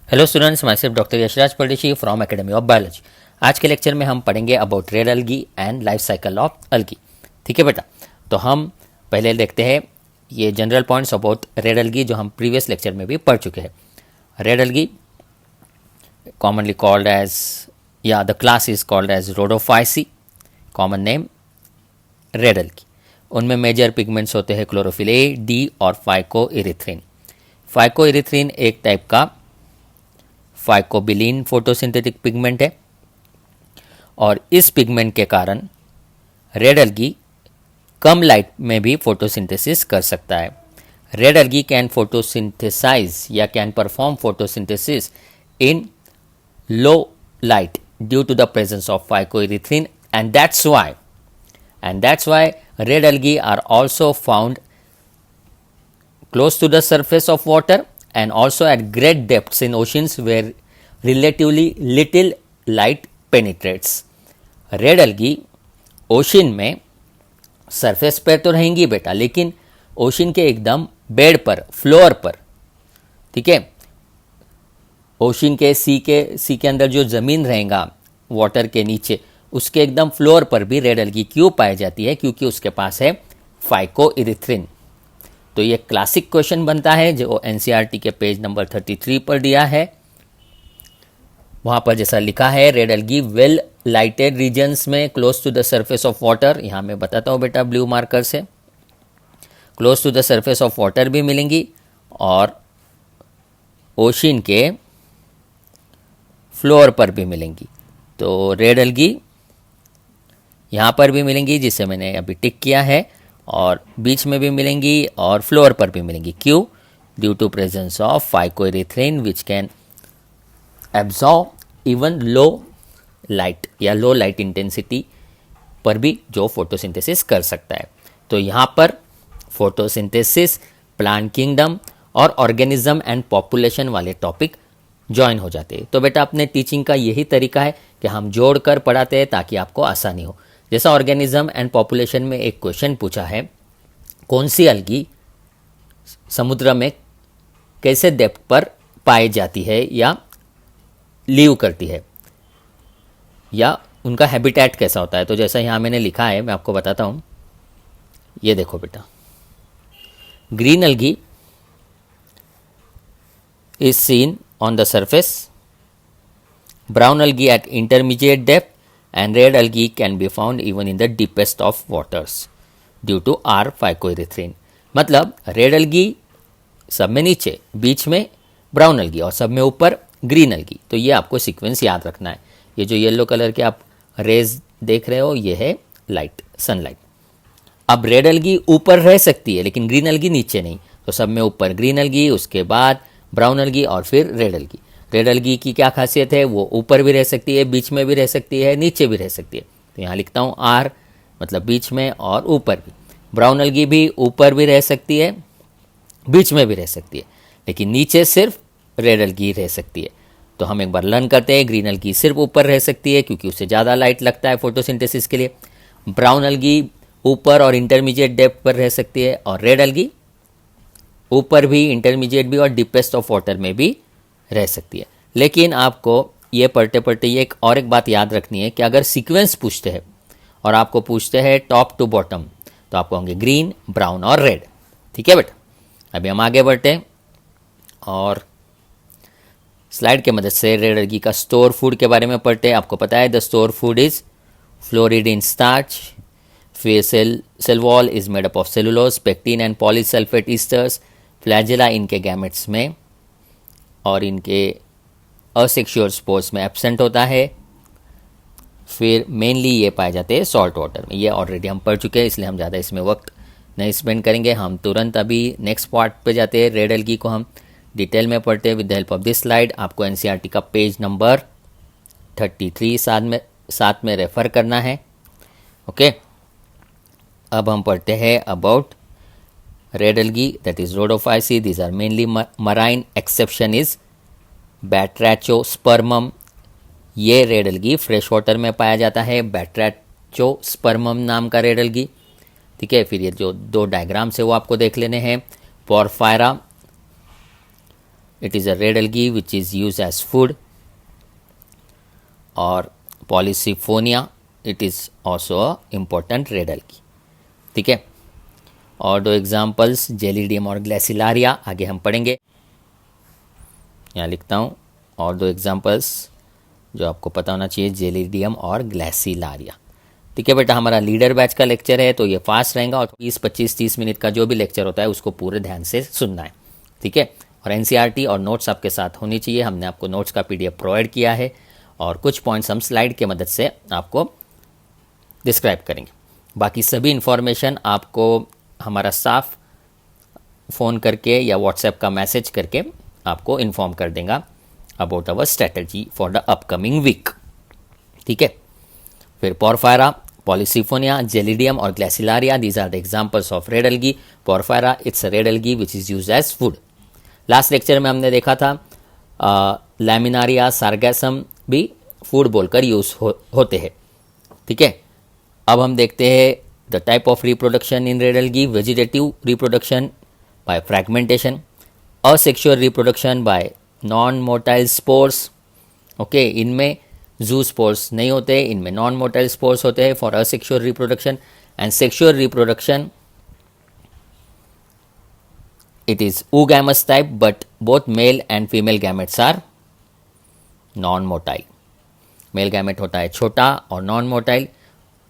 Hello students, myself doctor Yashraj Pardeshi from academy of biology. आज के lecture में हम पढ़ेंगे about red algae and life cycle of algae. ठीक है बेटा, तो हम पहले देखते हैं ये general points about red algae जो हम प्रीवियस लेक्चर में भी पढ़ चुके हैं। Red algae commonly called as या the class is called as Rhodophyceae, common name red algae. उनमें मेजर पिगमेंट्स होते हैं क्लोरोफिल ए, डी और फाइकोइरिथ्रिन। फाइकोइरिथ्रिन एक टाइप का फाइकोबिलीन फोटोसिंथेटिक पिगमेंट है और इस पिगमेंट के कारण रेड अलगी कम लाइट में भी फोटोसिंथेसिस कर सकता है। रेड अलगी कैन फोटोसिंथेसाइज या can perform photosynthesis in low light due to the presence of phycoerythrin and that's why red algae are also found close to the surface of water and also at great depths in oceans where relatively little light penetrates. Red algae ocean में surface पर तो रहेंगी बेटा, लेकिन ocean के एकदम bed पर, floor पर, ठीक है, ओशन के सी के अंदर जो ज़मीन रहेगा वाटर के नीचे, उसके एकदम फ्लोर पर भी रेड अलगी क्यों पाई जाती है? क्योंकि उसके पास है फाइकोइरिथ्रिन। तो ये क्लासिक क्वेश्चन बनता है जो एनसीईआरटी के पेज नंबर 33 पर दिया है। वहाँ पर जैसा लिखा है, red algae well lighted regions में close to the surface of water, यहाँ मैं बताता हूँ बेटा ब्लू मार्कर से, close to the surface of water भी मिलेंगी और ओशन के फ्लोर पर भी मिलेंगी। तो रेड अलगी यहाँ पर भी मिलेंगी जिसे मैंने अभी टिक किया है, और बीच में भी मिलेंगी और फ्लोर पर भी मिलेंगी। क्यों? Due to presence of phycoerythrin which can absorb even low light या लो लाइट इंटेंसिटी पर भी जो फोटोसिंथेसिस कर सकता है। तो यहाँ पर फोटोसिंथेसिस, प्लांट किंगडम और ऑर्गेनिज्म एंड पॉपुलेशन वाले टॉपिक ज्वाइन हो जाते हैं। तो बेटा अपने टीचिंग का यही तरीका है कि हम जोड़ कर पढ़ाते हैं ताकि आपको आसानी हो। जैसा ऑर्गेनिज्म एंड पॉपुलेशन में एक क्वेश्चन पूछा है, कौन सी अलगी समुद्र में कैसे डेप्थ पर पाई जाती है या लीव करती है, या उनका हैबिटेट कैसा होता है। तो जैसा यहाँ मैंने लिखा है, मैं आपको बताता हूँ। ये देखो बेटा, green algae is seen on the surface, brown algae at intermediate depth and red algae can be found even in the deepest of waters due to R phycoerythrin। मतलब रेड अलगी सब में नीचे, बीच में ब्राउन अलगी और सब में ऊपर ग्रीन अलगी। तो ये आपको सीक्वेंस याद रखना है। ये जो येलो कलर के आप रेज देख रहे हो, ये है लाइट, सनलाइट। अब रेड अलगी ऊपर रह सकती है लेकिन ग्रीन अलगी नीचे नहीं। तो सब में ऊपर ग्रीन अलगी, उसके बाद ब्राउन अलगी और फिर रेड अलगी। रेड अलगी की क्या खासियत है? वो ऊपर भी रह सकती है, बीच में भी रह सकती है, नीचे भी रह सकती है। तो यहाँ लिखता हूँ आर, मतलब बीच में और ऊपर भी। ब्राउन अलगी भी ऊपर भी रह सकती है, बीच में भी रह सकती है, लेकिन नीचे सिर्फ रेड अलगी रह सकती है। तो हम एक बार लर्न करते हैं। ग्रीन अलगी सिर्फ ऊपर रह सकती है क्योंकि उससे ज़्यादा लाइट लगता है फोटोसिंथेसिस के लिए। ब्राउन अलगी ऊपर और इंटरमीडिएट डेप्थ पर रह सकती है, और रेड अलगी ऊपर भी, इंटरमीडिएट भी और डीपेस्ट ऑफ वाटर में भी रह सकती है। लेकिन आपको ये पढ़ते पढ़ते ये एक बात याद रखनी है कि अगर सीक्वेंस पूछते हैं और आपको पूछते हैं टॉप टू बॉटम, तो आपको होंगे ग्रीन, ब्राउन और रेड। ठीक है बेटा, अभी हम आगे बढ़ते हैं और स्लाइड के मदद से रेड अलगी का स्टोर फूड के बारे में पढ़ते हैं। आपको पता है the store food is floridean starch, फिर cell wall is made up of cellulose, pectin and polysulphate esters, flagella इनके गैमेट्स में और इनके असेक्सुअल स्पोर्स में एब्सेंट होता है। फिर मेनली ये पाए जाते हैं सॉल्ट वाटर में। ये ऑलरेडी हम पढ़ चुके हैं, इसलिए हम ज़्यादा इसमें वक्त नहीं स्पेंड करेंगे। हम तुरंत अभी नेक्स्ट पार्ट पे जाते हैं। रेड अलगी को हम डिटेल में पढ़ते हैं with the help of this slide. आपको एनसीईआरटी का पेज नंबर 33 साथ में रेफ़र करना है। ओके, अब हम पढ़ते हैं about red algae, that is Rhodophyceae. These are mainly marine, exception is Batrachospermum. ये रेड अलगी फ्रेश वाटर में पाया जाता है, बैट्रैचोस्पर्मम नाम का रेड अलगी। ठीक है, फिर ये जो दो डायग्राम्स है वो आपको देख लेने हैं। Porphyra it is a red algae which is used as food. और Polysiphonia, it is also a important red algae. ठीक है, और दो एग्जाम्पल्स जेलिडियम और ग्लेसिलारिया आगे हम पढ़ेंगे. यहाँ लिखता हूँ और दो एग्जाम्पल्स जो आपको पता होना चाहिए, जेलिडियम और ग्लेसिलारिया. ठीक है बेटा, हमारा लीडर बैच का लेक्चर है तो ये फास्ट रहेगा और 20-25-30 मिनट का जो भी लेक्चर होता है उसको पूरे ध्यान से सुनना है. ठीक है, और एनसीईआरटी और नोट्स आपके साथ होनी चाहिए. हमने आपको नोट्स का पीडीएफ प्रोवाइड किया है और कुछ पॉइंट्स हम स्लाइड के मदद से आपको डिस्क्राइब करेंगे. बाकी सभी इन्फॉर्मेशन आपको हमारा स्टाफ फ़ोन करके या व्हाट्सएप का मैसेज करके आपको इन्फॉर्म कर देगा about our strategy for the upcoming week. ठीक है, फिर पोरफायरा, पॉलीसिफोनिया, जेलिडियम और Gracilaria, these are the examples of red algae. Porphyra it's a red algae which is use as food. Last lecture में हमने देखा था लैमिनारिया, सार्गैसम भी फूड बोलकर यूज होते हैं. ठीक है, अब हम देखते हैं the type of reproduction in red algae. Vegetative reproduction by fragmentation, asexual reproduction by non motile spores. Okay, इनमें जू स्पोर्स नहीं होते, इनमें नॉन मोटाइल स्पोर्स होते हैं for asexual reproduction. And sexual reproduction, it is oogamous type but both male and female gametes are non-motile. Male gamete होता है छोटा और नॉन मोटाइल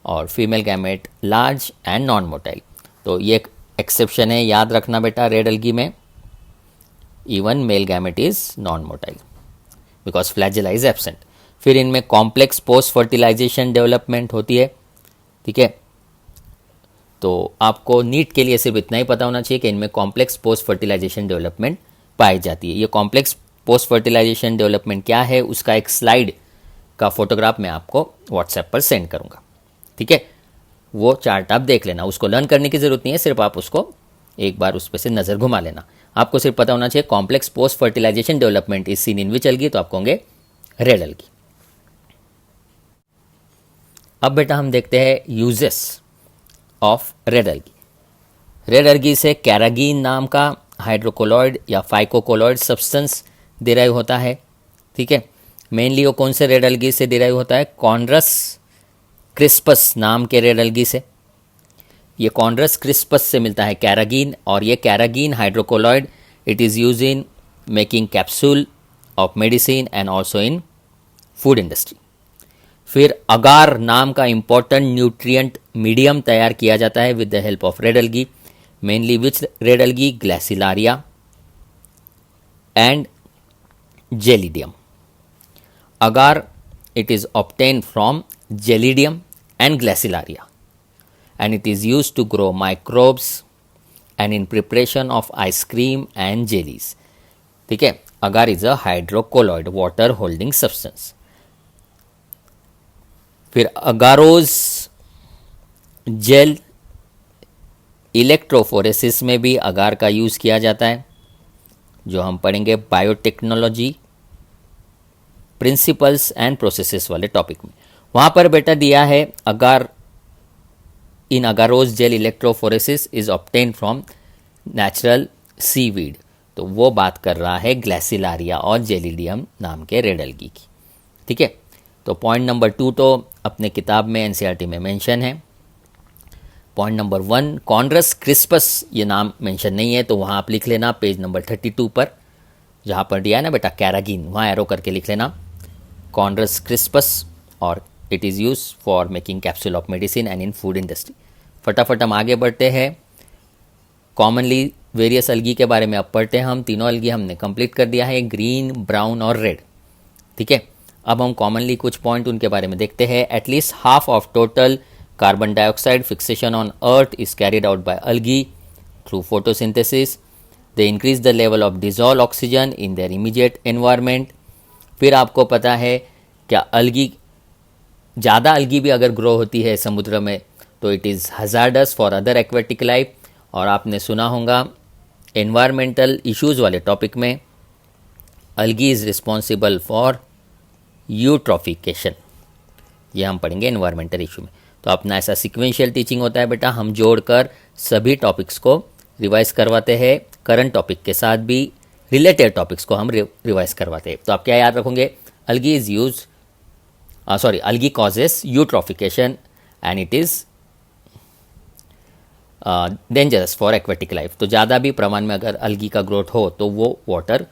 और female gamete large and non motile. तो ये एक एक्सेप्शन है, याद रखना बेटा. रेड एल्गी में even male gamete is non motile because flagella is absent. फिर इनमें कॉम्प्लेक्स पोस्ट फर्टिलाइजेशन डेवलपमेंट होती है. ठीक है, तो आपको नीट के लिए सिर्फ इतना ही पता होना चाहिए कि इनमें कॉम्प्लेक्स पोस्ट फर्टिलाइजेशन डेवलपमेंट पाई जाती है. ये कॉम्प्लेक्स पोस्ट फर्टिलाइजेशन डेवलपमेंट क्या है उसका एक स्लाइड का फोटोग्राफ मैं आपको व्हाट्सएप पर सेंड करूंगा. ठीक है, वो चार्ट आप देख लेना. उसको लर्न करने की ज़रूरत नहीं है, सिर्फ आप उसको एक बार उस पर से नज़र घुमा लेना. आपको सिर्फ पता होना चाहिए complex post fertilization development is seen in which algae, तो आपको होंगे रेड एल्गी. अब बेटा हम देखते हैं uses of red algae. Red algae से कैरागीन नाम का हाइड्रोकोलॉइड या फाइकोकोलॉइड सब्सटेंस डिराइव होता है. ठीक है, मेनली वो कौन से रेड एल्गी से डिराइव होता है? कॉन्ड्रस क्रिस्पस नाम के रेड एल्गी से. ये कॉन्ड्रस क्रिस्पस से मिलता है कैरागीन, और ये कैरागीन hydrocolloid it is use in making capsule of medicine and also in food industry. फिर अगार नाम का इंपॉर्टेंट न्यूट्रिएंट मीडियम तैयार किया जाता है with the help of red algae. Mainly which red algae? Gracilaria and Gelidium. agar it is obtained from gelidium and glacilaria and it is used to grow microbes and in preparation of ice cream and jellies. ठीक है, agar is a hydrocolloid water holding substance. फिर अगारोज gel electrophoresis में भी अगार का use किया जाता है, जो हम पढ़ेंगे बायोटेक्नोलॉजी प्रिंसिपल्स एंड प्रोसेसेस वाले टॉपिक में. वहाँ पर बेटा दिया है agar in agarose gel electrophoresis is obtain from natural seaweed. तो वो बात कर रहा है ग्लेसिलारिया और जेलिडियम नाम के रेड एल्गी की. ठीक है, तो पॉइंट नंबर 2 तो अपने किताब में एनसीईआरटी में मेंशन है. पॉइंट नंबर 1 कॉन्ड्रस क्रिस्पस ये नाम मेंशन नहीं है, तो वहाँ आप लिख लेना पेज नंबर 32 पर, जहाँ पर दिया है ना बेटा कैरागीन, वहाँ एरो करके लिख लेना कॉन्ड्रस क्रिस्पस और it is use for making capsule of medicine and in food industry. फटाफट हम आगे बढ़ते हैं. कॉमनली वेरियस एल्गी के बारे में अब पढ़ते हैं हम. तीनों एल्गी हमने कंप्लीट कर दिया है, ग्रीन, ब्राउन और रेड. ठीक है, अब हम कॉमनली कुछ पॉइंट उनके बारे में देखते हैं. At least half of total carbon dioxide fixation on earth is carried out by algae through photosynthesis. They increase the level of dissolve oxygen in their immediate environment. फिर आपको पता है क्या एल्गी, ज़्यादा एल्गी भी अगर ग्रो होती है समुद्र में तो it is hazardous for other aquatic life. और आपने सुना होगा एनवायरमेंटल इश्यूज़ वाले टॉपिक में algae is responsible for eutrophication, ये हम पढ़ेंगे एनवायरमेंटल इशू में. तो अपना ऐसा सिक्वेंशियल टीचिंग होता है बेटा, हम जोड़कर सभी टॉपिक्स को रिवाइज करवाते हैं. करंट टॉपिक के साथ भी रिलेटेड टॉपिक्स को हम रिवाइज करवाते हैं। तो आप क्या याद रखोगे, algae is use algae causes eutrophication and it is dangerous for aquatic life. तो ज़्यादा भी प्रमाण में अगर अलगी का ग्रोथ हो तो वो वाटर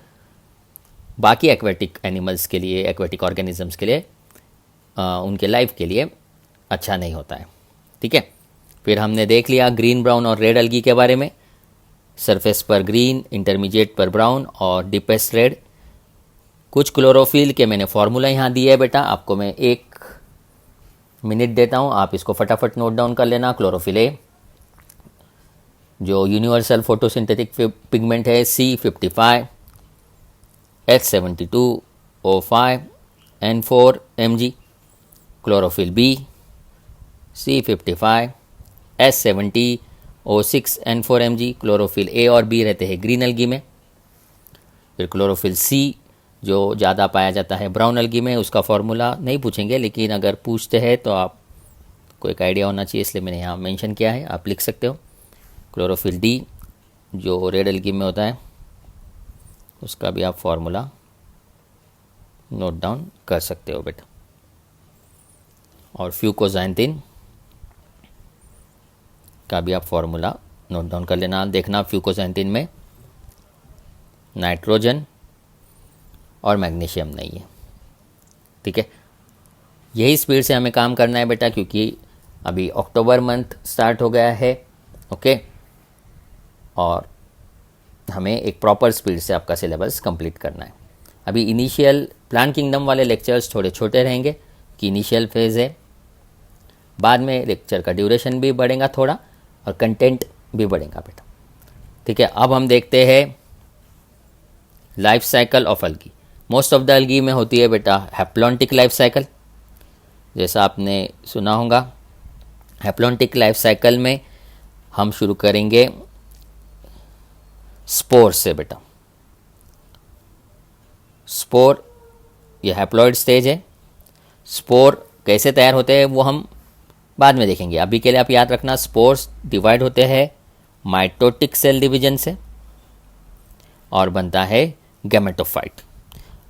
बाकी एक्वेटिक एनिमल्स के लिए, एक्वेटिक ऑर्गेनिजम्स के लिए, उनके लाइफ के लिए अच्छा नहीं होता है। ठीक है, फिर हमने देख लिया ग्रीन, ब्राउन और रेड अलगी के बारे में। सरफेस पर ग्रीन, इंटरमीडिएट पर ब्राउन और डीपेस्ट रेड। कुछ क्लोरोफिल के मैंने फॉर्मूला यहाँ दिए है बेटा, आपको मैं 1 मिनट देता हूँ, आप इसको फटाफट नोट डाउन कर लेना। क्लोरोफिल ए जो यूनिवर्सल फोटोसिंथेटिक पिगमेंट है C55 H72 O5 N4 Mg। Chlorophyll B C55 S70 O6 N4 Mg। Chlorophyll A और बी रहते हैं ग्रीन अलगी में। फिर क्लोरोफिल सी जो ज़्यादा पाया जाता है ब्राउन अलगी में, उसका फॉर्मूला नहीं पूछेंगे, लेकिन अगर पूछते हैं तो आपको एक आइडिया होना चाहिए, इसलिए मैंने यहाँ मेंशन किया है, आप लिख सकते हो। क्लोरोफिल डी जो रेड अलगी में होता है, उसका भी आप फॉर्मूला नोट डाउन कर सकते हो बेटा। और फ्यूकोज़ैंथिन का भी आप फॉर्मूला नोट डाउन कर लेना। देखना फ्यूकोज़ैंथिन में नाइट्रोजन और मैग्नीशियम नहीं है। ठीक है, यही स्पीड से हमें काम करना है बेटा, क्योंकि अभी अक्टूबर मंथ स्टार्ट हो गया है। ओके, और हमें एक प्रॉपर स्पीड से आपका सिलेबस कंप्लीट करना है। अभी इनिशियल प्लांट किंगडम वाले लेक्चर्स थोड़े छोटे रहेंगे कि इनिशियल फेज़ है, बाद में लेक्चर का ड्यूरेशन भी बढ़ेगा थोड़ा और कंटेंट भी बढ़ेगा बेटा। ठीक है, अब हम देखते हैं life cycle of algae. Most of the algae में होती है बेटा हैप्लॉन्टिक लाइफ साइकिल, जैसा आपने सुना होगा। हैप्लॉन्टिक लाइफ साइकिल में हम शुरू करेंगे स्पोर से बेटा। स्पोर ये हैप्लॉइड स्टेज है। स्पोर कैसे तैयार होते हैं वो हम बाद में देखेंगे। अभी के लिए आप याद रखना, स्पोर्स डिवाइड होते हैं माइटोटिक सेल डिवीजन से और बनता है गैमेटोफाइट।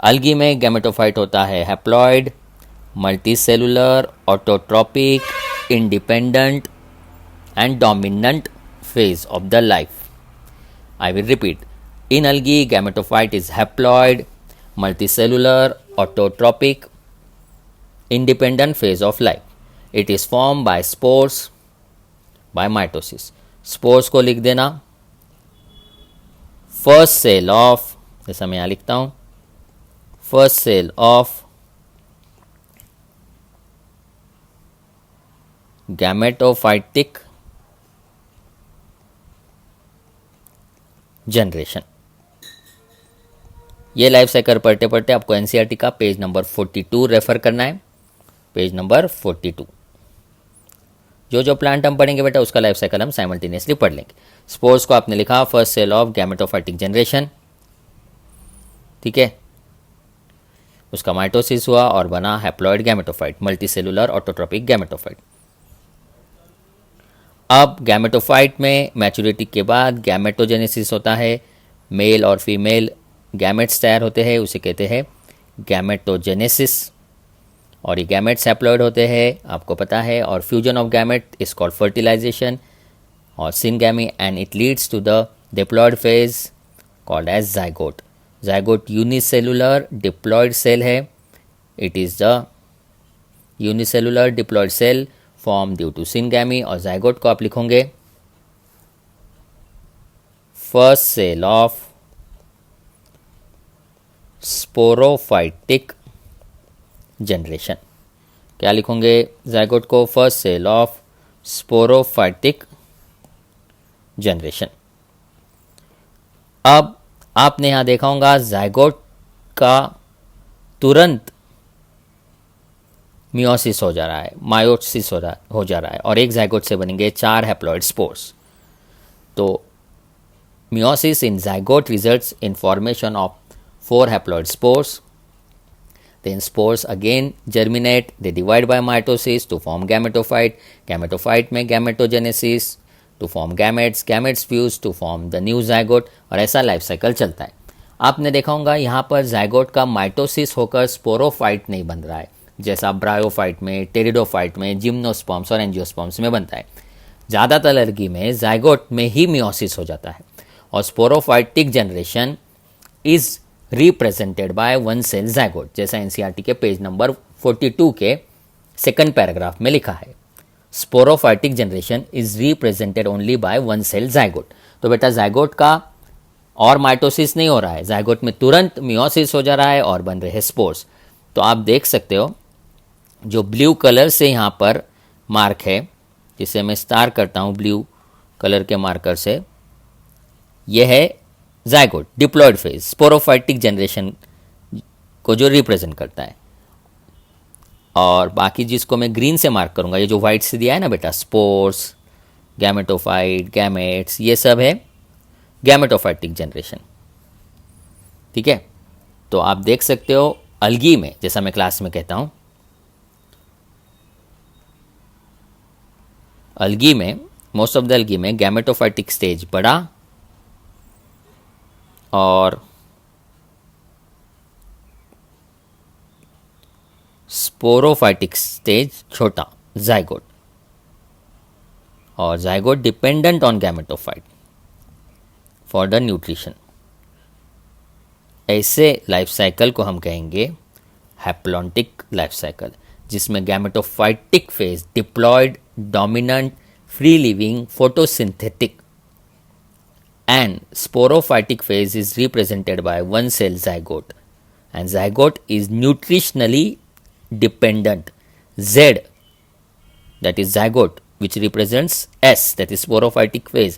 अलगी में गैमेटोफाइट होता है haploid, multicellular, autotrophic, independent and dominant phase of the life. I will repeat. In algae, gametophyte is haploid, multicellular, autotrophic, independent phase of life. It is formed by spores by mitosis. Spores को लिख देना first cell of, जैसा मैं यहाँ लिखता हूँ, first cell of gametophytic generation. ये life cycle पढ़ते पढ़ते आपको एनसीईआरटी का पेज नंबर 42 रेफर करना है। पेज नंबर 42 जो प्लांट हम पढ़ेंगे बेटा उसका लाइफ साइकिल हम साइमल्टेनियसली पढ़ लेंगे। स्पोर्स को आपने लिखा first cell of gametophytic generation. ठीक है, उसका माइटोसिस हुआ और बना haploid gametophyte, multicellular autotrophic gametophyte. अब गैमेटोफाइट में मैच्योरिटी के बाद गैमेटोजेनेसिस होता है, मेल और फीमेल गैमेट्स तैयार होते हैं, उसे कहते हैं गैमेटोजेनेसिस। और ये गैमेट्स हैप्लॉइड होते हैं, आपको पता है। और fusion of gamete is called fertilization और syngamy and it leads to the diploid phase called as zygote. Zygote unicellular diploid cell है। It is the unicellular diploid cell form due to syngamy. और zygote को आप लिखोगे first cell of sporophytic generation. क्या लिखोगे zygote को? First cell of sporophytic generation. अब आपने यहां देखा होगा जाइगोट का तुरंत मियोसिस हो जा रहा है, मायोसिस हो जा रहा है और एक जाइगोट से बनेंगे 4 हैप्लॉइड स्पोर्स। तो meiosis in zygote results in formation of 4 haploid spores. Then spores again germinate, they divide by mitosis to form gametophyte. Gametophyte में gametogenesis to form gametes, gametes fuse to form the new zygote और ऐसा life cycle चलता है। आपने देखा होगा यहाँ पर जाइगोट का माइटोसिस होकर स्पोरोफाइट नहीं बन रहा है, जैसा ब्रायोफाइट में, टेरिडोफाइट में, जिम्नोस्पर्म्स और एंजियोस्पर्म्स में बनता है। ज़्यादातर एलर्जी में जाइगोट में ही मियोसिस हो जाता है और sporophytic generation is represented by one cell zygote, जैसा एनसीईआरटी के पेज नंबर 42 के सेकंड पैराग्राफ में लिखा है। Sporophytic generation is represented only by one cell zygote. तो बेटा जाइगोट का और माइटोसिस नहीं हो रहा है, जाइगोट में तुरंत मियोसिस हो जा रहा है और बन रहे हैं स्पोर्स। तो आप देख सकते हो जो ब्लू कलर से यहाँ पर मार्क है, जिसे मैं स्टार करता हूँ ब्लू कलर के मार्कर से, यह है zygote diploid phase, sporophytic generation को जो रिप्रेजेंट करता है। और बाकी जिसको मैं ग्रीन से मार्क करूँगा, ये जो वाइट से दिया है ना बेटा, स्पोर्स, गैमेटोफाइट, गैमेट्स, ये सब है गैमेटोफाइटिक जनरेशन। ठीक है, तो आप देख सकते हो अलगी में, जैसा मैं क्लास में कहता हूँ, अलगी में, मोस्ट ऑफ द अलगी में गैमेटोफाइटिक स्टेज बड़ा और स्पोरोफाइटिक स्टेज छोटा, जाइगोट। और zygote dependent on gametophyte for the nutrition. ऐसे लाइफ साइकिल को हम कहेंगे हैप्लॉन्टिक लाइफ साइकिल, जिसमें gametophytic phase diploid, dominant, free living, photosynthetic and sporophytic phase is represented by one cell zygote, and zygote is nutritionally dependent. Z, that is zygote, which represents S, that is sporophytic phase,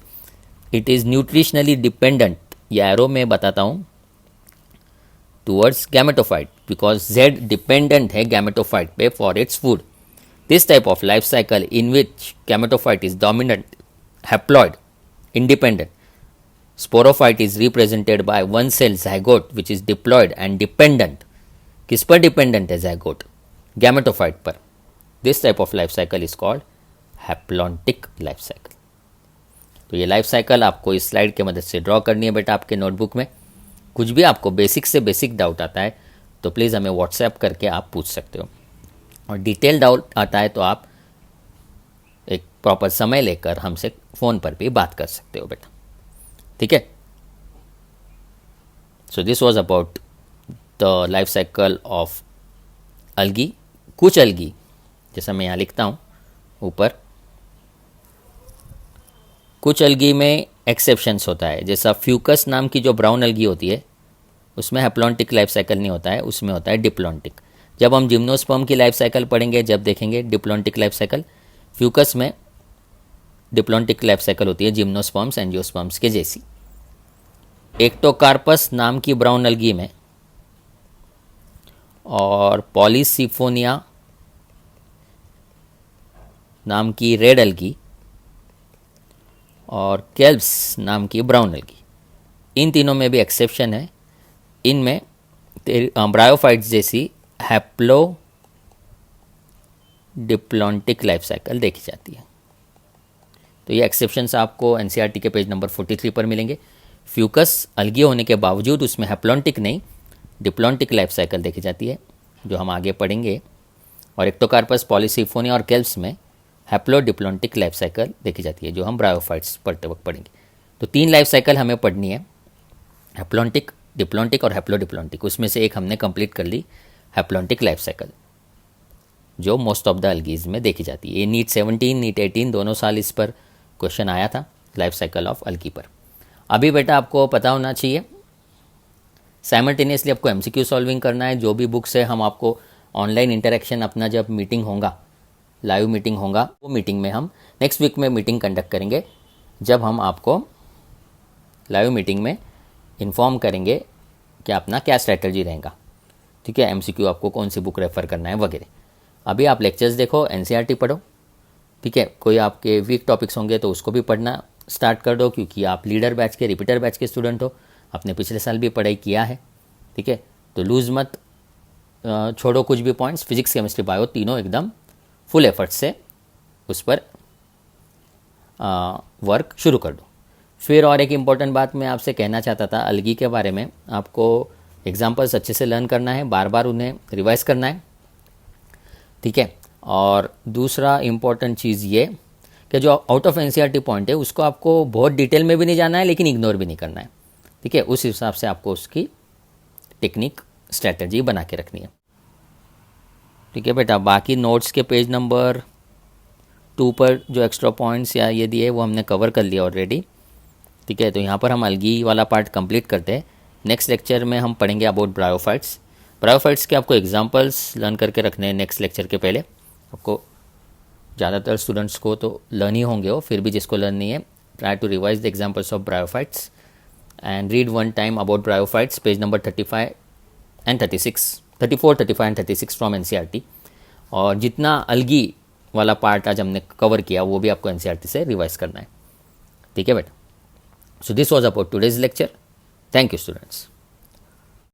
it is nutritionally dependent. ये arrow में बताता हूँ towards gametophyte, because Z dependent है gametophyte पे for its food. This type of life cycle in which gametophyte is dominant, haploid, independent, sporophyte is represented by one cell zygote which is diploid and dependent. किस पर dependent है zygote? Gametophyte पर. This type of life cycle is called haplontic life cycle. तो ये life cycle आपको इस slide के मदद से ड्रॉ करनी है बेटा आपके नोटबुक में। कुछ भी आपको बेसिक से बेसिक डाउट आता है तो प्लीज़ हमें व्हाट्सएप करके आप पूछ सकते हो, और डिटेल डाउट आता है तो आप एक प्रॉपर समय लेकर हमसे फ़ोन पर भी बात कर सकते हो बेटा। ठीक है, so this was about the life cycle of algae. कुछ अलगी, जैसा मैं यहाँ लिखता हूँ ऊपर, कुछ अलगी में एक्सेप्शंस होता है, जैसा फ्यूकस नाम की जो ब्राउन अलगी होती है उसमें हैप्लॉन्टिक लाइफ साइकिल नहीं होता है, उसमें होता है डिप्लॉन्टिक। जब हम जिम्नोस्पर्म की लाइफ साइकिल पढ़ेंगे, जब देखेंगे डिप्लॉन्टिक लाइफ साइकिल, फ्यूकस में डिप्लॉन्टिक लाइफ साइकिल होती है जिम्नोस्पर्म्स एंजियोस्पर्म्स के जैसी। एक्टोकार्पस नाम की ब्राउन अलगी में और पॉलीसिफोनिया नाम की रेड अलगी और केल्प्स नाम की ब्राउन अलगी, इन तीनों में भी एक्सेप्शन है। इनमें ब्रायोफाइट्स जैसी हैप्लो डिप्लॉन्टिक लाइफ साइकिल देखी जाती है। तो ये एक्सेप्शंस आपको एनसीईआरटी के पेज नंबर 43 पर मिलेंगे। फ्यूकस अलगी होने के बावजूद उसमें हैप्लॉन्टिक नहीं, डिप्लॉन्टिक लाइफ साइकिल देखी जाती है, जो हम आगे पढ़ेंगे। और एक्टोकार्पस, पॉलीसिफोनिया और केल्प्स में हैप्लो डिप्लॉन्टिक लाइफ साइकिल देखी जाती है, जो हम ब्रायोफाइट्स पढ़ते वक्त पढ़ेंगे। तो 3 लाइफ साइकिल हमें पढ़नी है, हैप्लॉन्टिक, डिप्लॉन्टिक और हैप्लो डिप्लॉन्टिक। उसमें से एक हमने कंप्लीट कर ली, हैप्लॉन्टिक लाइफ साइकिल, जो मोस्ट ऑफ द अलगीज में देखी जाती है। ये नीट 17, नीट 18 दोनों साल इस पर क्वेश्चन आया था, लाइफ साइकिल ऑफ अलगी पर। अभी बेटा आपको पता होना चाहिए, साइमल्टेनियसली आपको एमसीक्यू सॉल्विंग करना है। जो भी बुक्स है, हम आपको ऑनलाइन इंटरेक्शन अपना जब मीटिंग होगा, लाइव मीटिंग होगा, वो मीटिंग में हम नेक्स्ट वीक में मीटिंग कंडक्ट करेंगे, जब हम आपको लाइव मीटिंग में इन्फॉर्म करेंगे कि अपना क्या स्ट्रैटेजी रहेगा। ठीक है, एमसीक्यू आपको कौन सी बुक रेफ़र करना है वगैरह। अभी आप लेक्चर्स देखो, एनसीईआरटी पढ़ो। ठीक है, कोई आपके वीक टॉपिक्स होंगे तो उसको भी पढ़ना स्टार्ट कर दो, क्योंकि आप लीडर बैच के, रिपीटर बैच के स्टूडेंट हो, आपने पिछले साल भी पढ़ाई किया है। ठीक है, तो लूज़ मत, छोड़ो कुछ भी पॉइंट्स। फिजिक्स, केमिस्ट्री, बायो तीनों एकदम फुल एफर्ट से उस पर वर्क शुरू कर दो। फिर और एक इम्पॉर्टेंट बात मैं आपसे कहना चाहता था अलगी के बारे में, आपको एग्जाम्पल्स अच्छे से लर्न करना है, बार बार उन्हें रिवाइज करना है, ठीक है। और दूसरा इम्पॉर्टेंट चीज़ ये कि जो आउट ऑफ एनसीईआरटी पॉइंट है उसको आपको बहुत डिटेल में भी नहीं जाना है लेकिन इग्नोर भी नहीं करना है, ठीक है। उस हिसाब से आपको उसकी टेक्निक स्ट्रैटेजी बना के रखनी है, ठीक है बेटा। बाकी नोट्स के पेज नंबर 2 पर जो एक्स्ट्रा पॉइंट्स या ये दिए वो हमने कवर कर लिया ऑलरेडी, ठीक है। तो यहाँ पर हम अलगी वाला पार्ट कंप्लीट करते हैं। नेक्स्ट लेक्चर में हम पढ़ेंगे अबाउट ब्रायोफाइट्स। ब्रायोफाइट्स के आपको एग्जांपल्स लर्न करके रखने हैं नेक्स्ट लेक्चर के पहले। आपको ज़्यादातर स्टूडेंट्स को तो लर्न ही होंगे हो, फिर भी जिसको लर्न नहीं है try to revise the examples of bryophytes and read one time about bryophytes, page number 34, 35 and 36 from NCERT. और जितना अलगी वाला पार्ट आज हमने कवर किया वो भी आपको एनसीईआरटी से रिवाइज करना है, ठीक है बेटा। So this was about today's lecture. Thank you students.